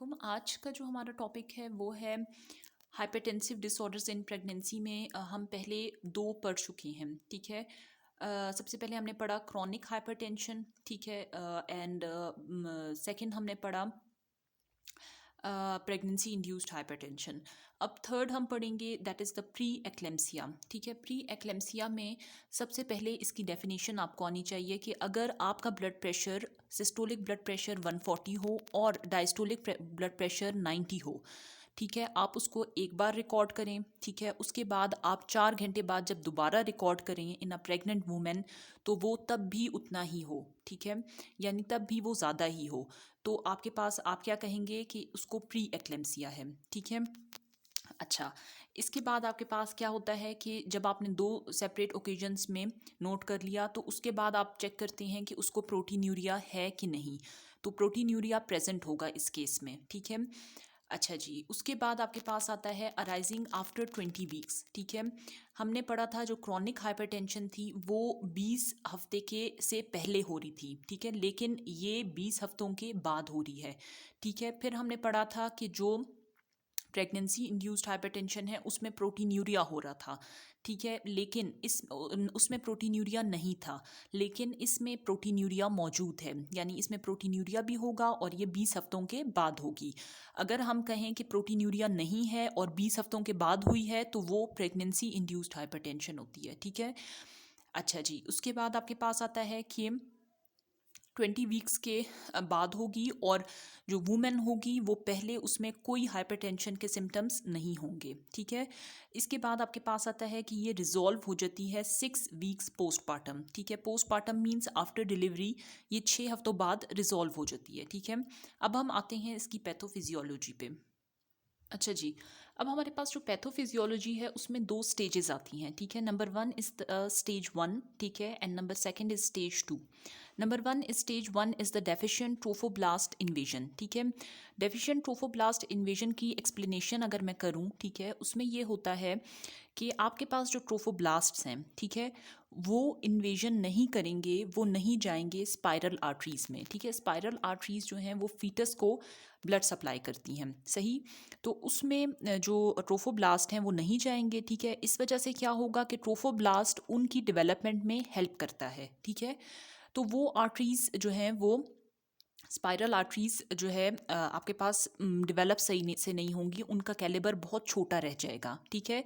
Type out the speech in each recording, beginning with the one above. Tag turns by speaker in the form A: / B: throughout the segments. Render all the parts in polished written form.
A: अलैकुम। आज का जो हमारा टॉपिक है वो है हाइपरटेंसिव डिसऑर्डर्स इन प्रेगनेंसी में। हम पहले दो पढ़ चुके हैं, ठीक है। सबसे पहले हमने पढ़ा क्रॉनिक हाइपरटेंशन, ठीक है, एंड सेकंड हमने पढ़ा प्रेगनेंसी इंड्यूस्ड हाइपरटेंशन। अब थर्ड हम पढ़ेंगे, that is the pre eclampsia, ठीक है। प्री एक्लेम्सिया में सबसे पहले इसकी डेफिनेशन आपको आनी चाहिए कि अगर आपका blood pressure, systolic blood pressure 140 हो और डायस्टोलिक ब्लड प्रेशर 90 हो, ठीक है, आप उसको एक बार रिकॉर्ड करें, ठीक है। उसके बाद आप 4 घंटे बाद जब दोबारा रिकॉर्ड करें इन अ प्रेग्नेंट वूमेन, तो वो तब भी उतना ही हो, ठीक है, यानी तब भी वो ज़्यादा ही हो। तो आपके पास आप क्या कहेंगे कि उसको प्री एक्लेम्सिया है, ठीक है। अच्छा, इसके बाद आपके पास क्या होता है कि जब आपने दो सेपरेट ओकेजन्स में नोट कर लिया, तो उसके बाद आप चेक करते हैं कि उसको प्रोटीन्यूरिया है कि नहीं। तो प्रोटीन्यूरिया प्रेजेंट होगा इस केस में, ठीक है। अच्छा जी, उसके बाद आपके पास आता है अराइजिंग आफ्टर 20 वीक्स, ठीक है। हमने पढ़ा था जो क्रॉनिक हाइपरटेंशन थी वो 20 हफ्ते के से पहले हो रही थी, ठीक है, लेकिन ये 20 हफ्तों के बाद हो रही है, ठीक है। फिर हमने पढ़ा था कि जो प्रेगनेंसी इंड्यूस्ड हाइपरटेंशन है उसमें प्रोटीन्यूरिया हो रहा था, ठीक है, लेकिन उसमें प्रोटीन्यूरिया नहीं था, लेकिन इसमें प्रोटीन्यूरिया मौजूद है, यानी इसमें प्रोटीन्यूरिया भी होगा और ये 20 हफ्तों के बाद होगी। अगर हम कहें कि प्रोटीन्यूरिया नहीं है और 20 हफ्तों के बाद हुई है तो वो प्रेगनेंसी इंड्यूस्ड हाइपरटेंशन होती है, ठीक है। अच्छा जी, उसके बाद आपके पास आता है कि 20 वीक्स के बाद होगी और जो वुमेन होगी वो पहले उसमें कोई हाइपरटेंशन के सिम्टम्स नहीं होंगे, ठीक है। इसके बाद आपके पास आता है कि ये रिजॉल्व हो जाती है 6 वीक्स पोस्टपार्टम, ठीक है। पोस्टपार्टम मींस आफ्टर डिलीवरी, ये 6 हफ्तों बाद रिजॉल्व हो जाती है, ठीक है। अब हम आते हैं इसकी पैथोफिजियोलॉजी पे। अच्छा जी, अब हमारे पास जो पैथोफिजियोलॉजी है उसमें दो स्टेजेस आती हैं, ठीक है। नंबर वन इज स्टेज 1, ठीक है, and number second is stage 2। Number one is stage 1 is the deficient trophoblast invasion, ठीक है। डेफिशिएंट ट्रोफोब्लास्ट इन्वेजन की एक्सप्लेनेशन अगर मैं करूं, ठीक है, उसमें ये होता है कि आपके पास जो ट्रोफोब्लास्ट्स हैं, ठीक है, वो इन्वेजन नहीं करेंगे, वो नहीं जाएंगे स्पाइरल आर्टरीज में, ठीक है। स्पाइरल आर्टरीज जो हैं वो फीटस को ब्लड सप्लाई करती हैं, सही। तो उसमें जो ट्रोफोब्लास्ट हैं वो नहीं जाएंगे, ठीक है। इस वजह से क्या होगा कि ट्रोफोब्लास्ट उनकी डेवलपमेंट में हेल्प करता है, ठीक है। तो वो आर्टरीज जो हैं वो स्पाइरल आर्टरीज जो है आपके पास डेवलप से नहीं होंगी, उनका कैलिबर बहुत छोटा रह जाएगा, ठीक है।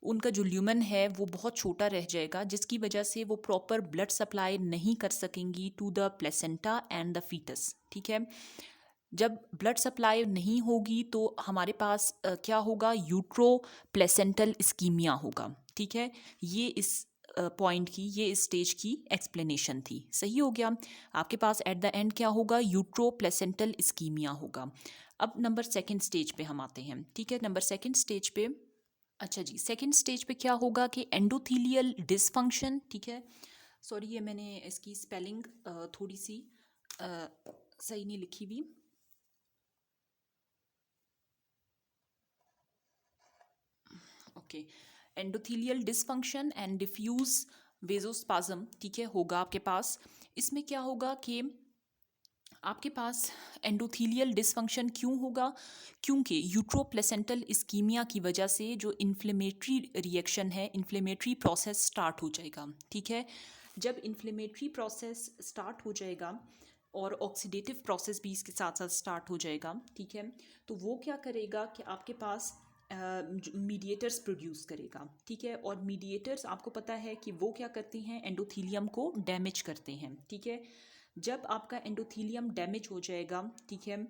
A: उनका जो ल्यूमन है वो बहुत छोटा रह जाएगा, जिसकी वजह से वो प्रॉपर ब्लड सप्लाई नहीं कर सकेंगी to the placenta and the foetus, ठीक है। जब ब्लड सप्लाई नहीं होगी तो हमारे पास क्या होगा, यूट्रो प्लेसेंटल इस्कीमिया होगा, ठीक है। ये इस पॉइंट की, ये इस स्टेज की एक्सप्लेनेशन थी, सही हो गया। आपके पास एट द एंड क्या होगा, यूट्रो प्लेसेंटल इस्कीमिया होगा। अब नंबर सेकंड स्टेज पे हम आते हैं, ठीक है। नंबर सेकंड स्टेज पे, अच्छा जी, सेकंड स्टेज पे क्या होगा कि एंडोथीलियल डिसफंक्शन, ठीक है। सॉरी, ये मैंने इसकी स्पेलिंग थोड़ी सी सही नहीं लिखी हुई। Okay, endothelial dysfunction and diffuse vasospasm, ठीक है, होगा आपके पास। इसमें क्या होगा कि आपके पास एंडोथीलियल डिसफंक्शन क्यों होगा, क्योंकि यूट्रोप्लेसेंटल इस्कीमिया की वजह से जो इन्फ्लेमेटरी रिएक्शन है, इन्फ्लेमेटरी प्रोसेस स्टार्ट हो जाएगा, ठीक है। जब इन्फ्लेमेटरी प्रोसेस स्टार्ट हो जाएगा और ऑक्सीडेटिव प्रोसेस भी इसके साथ साथ स्टार्ट हो जाएगा, ठीक है, तो वो क्या करेगा कि आपके पास मीडिएटर्स प्रोड्यूस करेगा, ठीक है। और मीडिएटर्स आपको पता है कि वो क्या करते हैं, एंडोथीलियम को डैमेज करते हैं, ठीक है। जब आपका एंडोथीलियम डैमेज हो जाएगा, ठीक है,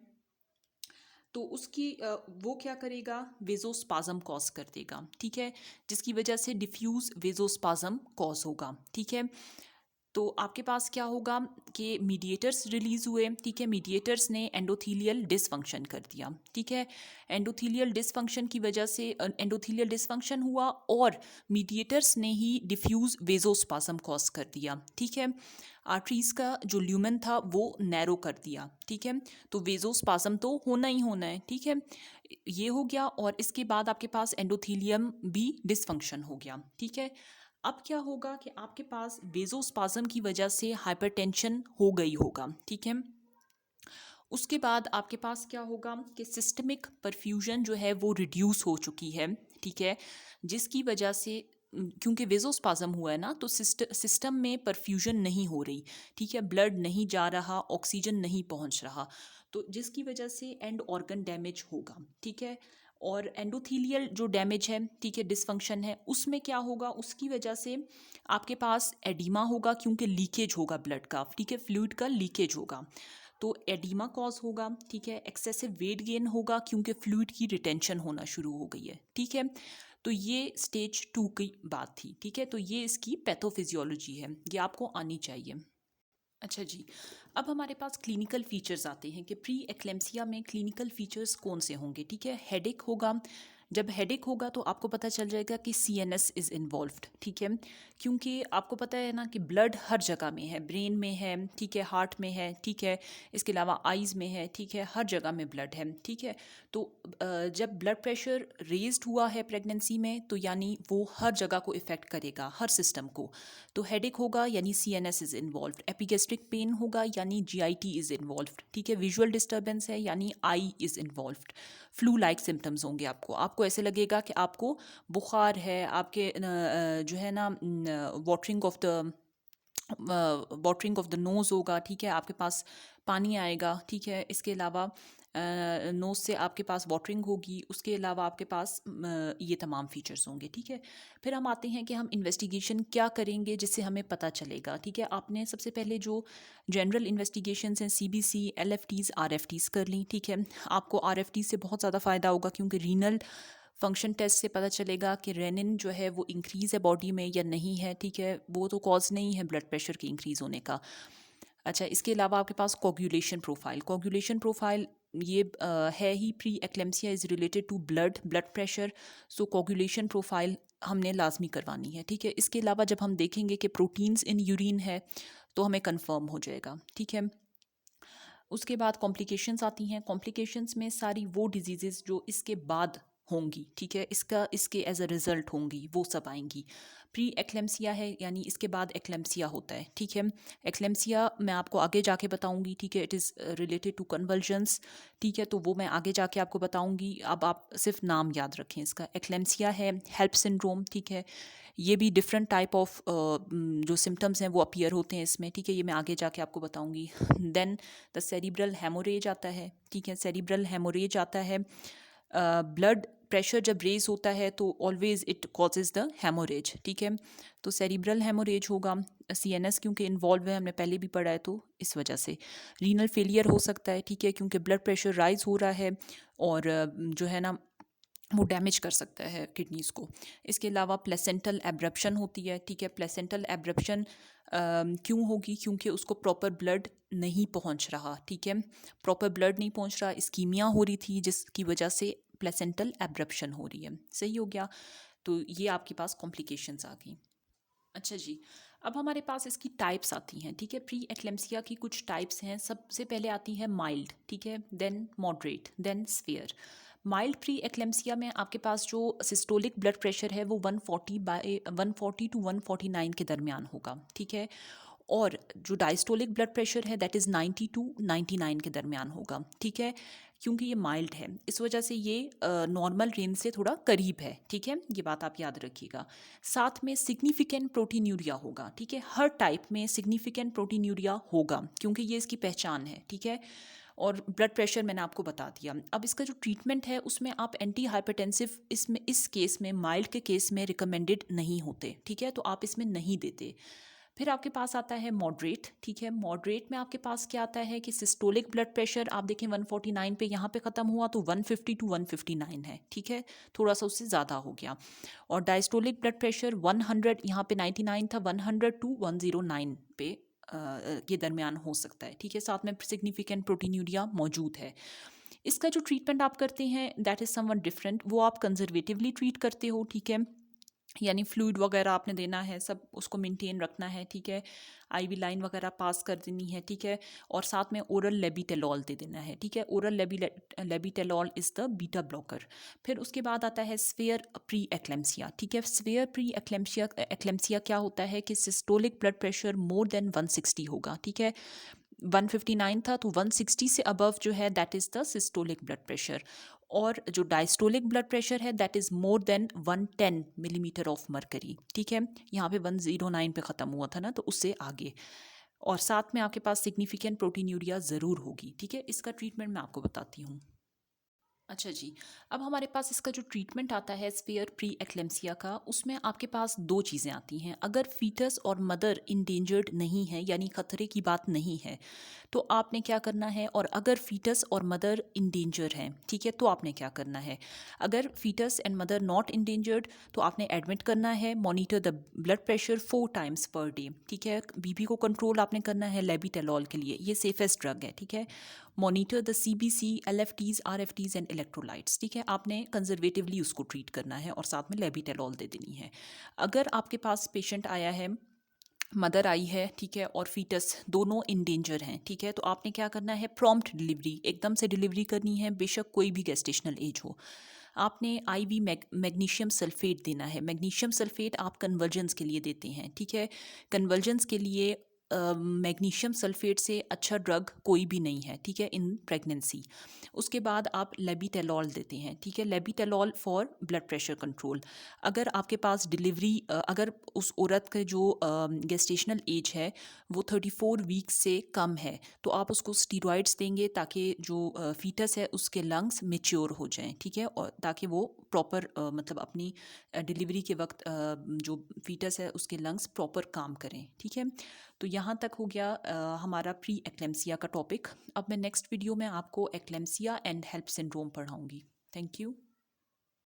A: तो उसकी वो क्या करेगा, वेजोस्पाज्म कॉज कर देगा, ठीक है, जिसकी वजह से डिफ्यूज वेजोस्पाज्म कॉज होगा, ठीक है। तो आपके पास क्या होगा कि मीडिएटर्स रिलीज हुए, ठीक है, मीडिएटर्स ने एंडोथीलियल डिसफंक्शन कर दिया, ठीक है। एंडोथीलियल डिसफंक्शन की वजह से एंडोथीलियल डिसफंक्शन हुआ और मीडिएटर्स ने ही डिफ्यूज वेजोस्पाज्म कॉज कर दिया, ठीक है। आर्टरीज का जो ल्यूमेन था वो नैरो कर दिया, ठीक है। तो वेजोस्पाज्म तो होना ही होना है, ठीक है, ये हो गया। और इसके बाद आपके पास एंडोथीलियम भी डिसफंक्शन हो गया, ठीक है। अब क्या होगा कि आपके पास वेजोस्पाज्म की वजह से हाइपरटेंशन हो गई होगा, ठीक है। उसके बाद आपके पास क्या होगा कि सिस्टमिक परफ्यूजन जो है वो रिड्यूस हो चुकी है, ठीक है, जिसकी वजह से क्योंकि वेजोस्पाज्म हुआ है ना, तो सिस्टम में परफ्यूजन नहीं हो रही, ठीक है, ब्लड नहीं जा रहा, ऑक्सीजन नहीं पहुंच रहा, तो जिसकी वजह से एंड ऑर्गन डैमेज होगा, ठीक है। और एंडोथीलियल जो डैमेज है, ठीक है, डिसफंक्शन है, उसमें क्या होगा, उसकी वजह से आपके पास एडिमा होगा क्योंकि लीकेज होगा ब्लड का, ठीक है, फ्लूइड का लीकेज होगा, तो एडिमा कॉज होगा, ठीक है। एक्सेसिव वेट गेन होगा क्योंकि फ्लूइड की रिटेंशन होना शुरू हो गई है, ठीक है। तो ये स्टेज 2 की बात थी, ठीक है। तो ये इसकी पैथोफिजियोलॉजी है, ये आपको आनी चाहिए। अच्छा जी, अब हमारे पास क्लिनिकल फीचर्स आते हैं कि प्री एक्लेम्सिया में क्लिनिकल फीचर्स कौन से होंगे, ठीक है। हेडेक होगा, जब हेडेक होगा तो आपको पता चल जाएगा कि सीएनएस इज़ इन्वॉल्व्ड, ठीक है, क्योंकि आपको पता है ना कि ब्लड हर जगह में है, ब्रेन में है, ठीक है, हार्ट में है, ठीक है, इसके अलावा आइज़ में है, ठीक है, हर जगह में ब्लड है, ठीक है। तो जब ब्लड प्रेशर रेज्ड हुआ है प्रेगनेंसी में, तो यानी वो हर जगह को इफ़ेक्ट करेगा, हर सिस्टम को। तो हेडेक होगा यानी CNS is involved, epigastric pain होगा यानी जीआईटी इज़ इन्वॉल्व्ड, ठीक है, विजुअल डिस्टर्बेंस है यानी eye is involved, flu like symptoms होंगे, आपको ऐसे लगेगा कि आपको बुखार है, आपके जो है ना वाटरिंग ऑफ द नोज़ होगा, ठीक है, आपके पास पानी आएगा, ठीक है, इसके अलावा नोज़ से आपके पास वाटरिंग होगी, उसके अलावा आपके पास ये तमाम फीचर्स होंगे, ठीक है। फिर हम आते हैं कि हम इन्वेस्टिगेशन क्या करेंगे जिससे हमें पता चलेगा, ठीक है। आपने सबसे पहले जो जनरल इन्वेस्टिगेशंस हैं, सीबीसी, एलएफटीज़, आरएफटीज़ कर ली, ठीक है। आपको आरएफटी से बहुत ज़्यादा फ़ायदा होगा क्योंकि रीनल फंक्शन टेस्ट से पता चलेगा कि रेनिन जो है वो इंक्रीज़ है बॉडी में या नहीं है, ठीक है, वो तो कॉज नहीं है ब्लड प्रेशर की इंक्रीज़ होने का। अच्छा, इसके अलावा आपके पास कोगुलेशन प्रोफाइल ये है ही, pre eclampsia is related to blood pressure, so coagulation profile हमने लाजमी करवानी है, ठीक है। इसके अलावा जब हम देखेंगे कि प्रोटीन्स इन यूरिन है तो हमें कंफर्म हो जाएगा, ठीक है। उसके बाद कॉम्प्लिकेशंस आती हैं, कॉम्प्लिकेशंस में सारी वो डिजीज़ेज़ जो इसके बाद होंगी, ठीक है, इसके एज अ रिज़ल्ट होंगी, वो सब आएंगी। प्री एक्लेम्सिया है यानी इसके बाद एक्लेम्सिया होता है, ठीक है। एक्लेम्सिया मैं आपको आगे जाके बताऊंगी, ठीक है, it is related to convulsions, ठीक है, तो वो मैं आगे जाके आपको बताऊंगी। अब आप सिर्फ नाम याद रखें इसका, एक्लेम्सिया है, हेल्प सिंड्रोम, ठीक है, ये भी डिफरेंट टाइप ऑफ जो सिम्टम्स हैं वो अपीयर होते हैं इसमें, ठीक है, ये मैं आगे जाके आपको बताऊंगी। देन द सेरिब्रल हेमोरेज आता है, ठीक है, सेरिब्रल हेमोरेज आता है। ब्लड प्रेशर जब रेज होता है तो always it causes the haemorrhage, ठीक है, तो सेरिब्रल हेमोरेज होगा। सीएनएस क्योंकि इन्वॉल्व है, हमने पहले भी पढ़ा है, तो इस वजह से रीनल फेलियर हो सकता है, ठीक है, क्योंकि ब्लड प्रेशर राइज हो रहा है और जो है ना वो डैमेज कर सकता है किडनीज़ को। इसके अलावा प्लेसेंटल एब्रप्शन होती है, ठीक है, प्लेसेंटल एब्रप्शन क्यों होगी, क्योंकि उसको प्रॉपर ब्लड नहीं पहुंच रहा, ठीक है, प्रॉपर ब्लड नहीं पहुंच रहा, इस्कीमिया हो रही थी जिसकी वजह से प्लेसेंटल एब्रप्शन हो रही है, सही हो गया। तो ये आपके पास कॉम्प्लिकेशंस आ गई। अच्छा जी, अब हमारे पास इसकी टाइप्स आती हैं, ठीक है, प्री एक्लेम्सिया की कुछ टाइप्स हैं। सबसे पहले आती है माइल्ड, ठीक है, then moderate, then severe. Mild pre eclampsia में आपके पास जो सिस्टोलिक ब्लड प्रेशर है वो 140 टू 149 के दरमियान होगा, ठीक है, और जो डायस्टोलिक ब्लड प्रेशर है दैट इज़ 90 टू 99 के दरमियान होगा, ठीक है। क्योंकि ये माइल्ड है इस वजह से ये नॉर्मल रेंज से थोड़ा करीब है, ठीक है, ये बात आप याद रखिएगा। साथ में सिग्निफिकेंट प्रोटीन्यूरिया होगा, ठीक है, हर टाइप में सिग्निफिकेंट प्रोटीन्यूरिया होगा क्योंकि ये इसकी पहचान है, ठीक है। और ब्लड प्रेशर मैंने आपको बता दिया। अब इसका जो ट्रीटमेंट है उसमें आप एंटी हाइपरटेंसिव इसमें इस केस में माइल्ड के केस में रिकमेंडेड नहीं होते, ठीक है, तो आप इसमें नहीं देते। फिर आपके पास आता है मॉडरेट, ठीक है, मॉडरेट में आपके पास क्या आता है कि सिस्टोलिक ब्लड प्रेशर आप देखें 149 पे यहाँ पे ख़त्म हुआ तो 150 टू 159 है, ठीक है, थोड़ा सा उससे ज़्यादा हो गया। और डायस्टोलिक ब्लड प्रेशर 100 यहाँ पे 99 था, 100 टू 109 पे के दरमियान हो सकता है, ठीक है, साथ में सिग्निफिकेंट प्रोटीन्यूरिया मौजूद है। इसका जो ट्रीटमेंट आप करते हैं दैट इज़ समवन डिफरेंट, वो आप कंजर्वेटिवली ट्रीट करते हो, ठीक है, यानी फ्लूइड वगैरह आपने देना है, सब उसको मेंटेन रखना है, ठीक है, आईवी लाइन वगैरह पास कर देनी है, ठीक है, और साथ में ओरल लेबीटेलॉल दे देना है, ठीक है, oral labetalol is the beta blocker. फिर उसके बाद आता है स्फेयर प्री एक्लेम्सिया, ठीक है, स्फेयर प्री एक्लेम्सिया क्या होता है कि systolic blood pressure more than 160 होगा, ठीक है, 159 था, तो 160 से अबव जो है that is the systolic blood pressure. और जो डायस्टोलिक ब्लड प्रेशर है that is more than 110 millimetre of mercury, ठीक है। यहाँ पे 109 पे ख़त्म हुआ था ना, तो उससे आगे। और साथ में आपके पास सिग्निफिकेंट प्रोटीन्यूरिया ज़रूर होगी, ठीक है। इसका ट्रीटमेंट मैं आपको बताती हूँ। अच्छा जी, अब हमारे पास इसका जो ट्रीटमेंट आता है स्पेयर प्री एक्लेम्सिया का, उसमें आपके पास दो चीज़ें आती हैं। अगर फीटस और मदर इंडेंजर्ड नहीं है, यानी खतरे की बात नहीं है, तो आपने क्या करना है। और अगर फीटस और मदर इन डेंजर हैं, ठीक है, तो आपने क्या करना है। अगर foetus and mother not endangered, तो आपने एडमिट करना है, monitor the blood pressure 4 times per day, ठीक है। बीपी को कंट्रोल आपने करना है लेबिटेलॉल के लिए, ये सेफेस्ट ड्रग है, ठीक है। Monitor the CBC, LFTs, RFTs and electrolytes, ठीक है। आपने कंजर्वेटिवली उसको ट्रीट करना है और साथ में लेबिटेलॉल दे देनी है। अगर आपके पास पेशेंट आया है, मदर आई है, ठीक है, और फीटस दोनों इन डेंजर हैं, ठीक है, तो आपने क्या करना है, प्रॉम्प्ट डिलीवरी, एकदम से डिलीवरी करनी है, बेशक कोई भी गेस्टेशनल एज हो। आपने आईवी मैग्नीशियम सल्फेट देना है। मैग्नीशियम सल्फेट आप कन्वर्जेंस के लिए देते हैं, ठीक है। कन्वर्जेंस के लिए मैग्नीशियम सल्फेट से अच्छा ड्रग कोई भी नहीं है, ठीक है, इन प्रेगनेंसी। उसके बाद आप लेबिटेलॉल देते हैं, ठीक है, लेबिटेलॉल फॉर ब्लड प्रेशर कंट्रोल। अगर आपके पास डिलीवरी, अगर उस औरत के जो गेस्टेशनल एज है वो 34 वीक्स से कम है, तो आप उसको स्टीरॉइड्स देंगे ताकि जो फीटस है उसके लंग्स मेच्योर हो जाएं, ठीक है, और ताकि वो प्रॉपर मतलब अपनी डिलीवरी के वक्त जो फीटस है उसके लंग्स प्रॉपर काम करें, ठीक है। तो यहाँ तक हो गया हमारा प्री एक्लेम्सिया का टॉपिक। अब मैं नेक्स्ट वीडियो में आपको एक्लेम्सिया एंड हेल्प सिंड्रोम पढ़ाऊँगी। Thank you.